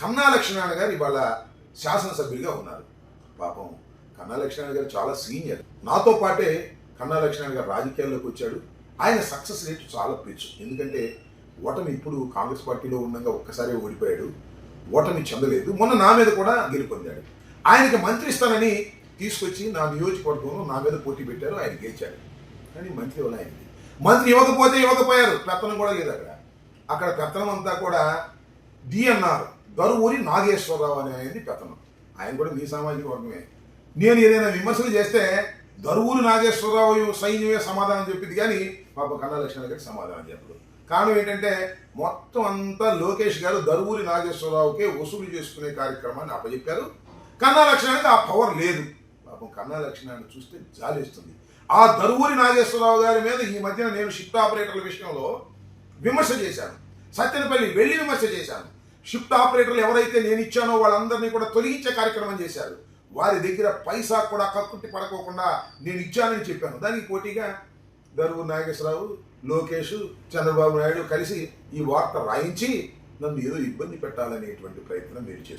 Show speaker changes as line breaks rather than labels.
కన్నా లక్ష్మీనారాయణ గారు ఇవాళ శాసనసభ్యులుగా ఉన్నారు. పాపం కన్నా లక్ష్మీనారాయణ గారు చాలా సీనియర్. నాతో పాటే కన్నా లక్ష్మీనారాయణ గారు రాజకీయాల్లోకి వచ్చాడు. ఆయన సక్సెస్ రేట్ చాలా పెచ్చు. ఎందుకంటే ఓటమి ఇప్పుడు కాంగ్రెస్ పార్టీలో ఉండగా ఒక్కసారి ఓడిపోయాడు, ఓటమి చెందలేదు. మొన్న నా మీద కూడా గెలుపొందాడు. ఆయనకి మంత్రి ఇస్తానని తీసుకొచ్చి నా నియోజకవర్గంలో నా మీద పోటీ పెట్టారు, ఆయన గెలిచాడు. కానీ మంత్రి ఇవ్వాలి ఆయనకి. మంత్రి ఇవ్వకపోతే ఇవ్వకపోయారు, పెత్తనం కూడా లేదు అక్కడ. అక్కడ పెత్తనం అంతా కూడా డిఎన్ఆర్ దరువూరి నాగేశ్వరరావు అనే ఆయనది పెత్తనం. ఆయన కూడా మీ సామాజిక వర్గమే. నేను ఏదైనా విమర్శలు చేస్తే దరువూరి నాగేశ్వరరావు సైన్యమే సమాధానం చెప్పింది, కానీ పాప కన్నా లక్ష్మణ్ గారికి సమాధానం చెప్పదు. కారణం ఏంటంటే మొత్తం అంతా లోకేష్ గారు దరువూరి నాగేశ్వరరావుకే వసూలు చేసుకునే కార్యక్రమాన్ని అప్పచెప్పారు. కన్నా లక్ష్మణ్కి ఆ పవర్ లేదు. పాపం కన్నా లక్ష్మణ్ చూస్తే జాలేస్తుంది. ఆ దరువూరి నాగేశ్వరరావు గారి మీద ఈ మధ్యన నేను షిఫ్ట్ ఆపరేటర్ల విషయంలో విమర్శ చేశాను. సత్యనపల్లి వెళ్ళి విమర్శ చేశాను. షిఫ్ట్ ఆపరేటర్లు ఎవరైతే నేను ఇచ్చానో వాళ్ళందరినీ కూడా తొలగించే కార్యక్రమం చేశారు. వారి దగ్గర పైసా కూడా కక్కుట్టి పడకోకుండా నేను ఇచ్చానని చెప్పాను. దానికి పోటీగా దరువూరి నాగేశ్వరరావు, లోకేష్, చంద్రబాబు నాయుడు కలిసి ఈ వార్త రాయించి నన్ను ఏదో ఇబ్బంది పెట్టాలనేటువంటి ప్రయత్నం మీరు చేశారు.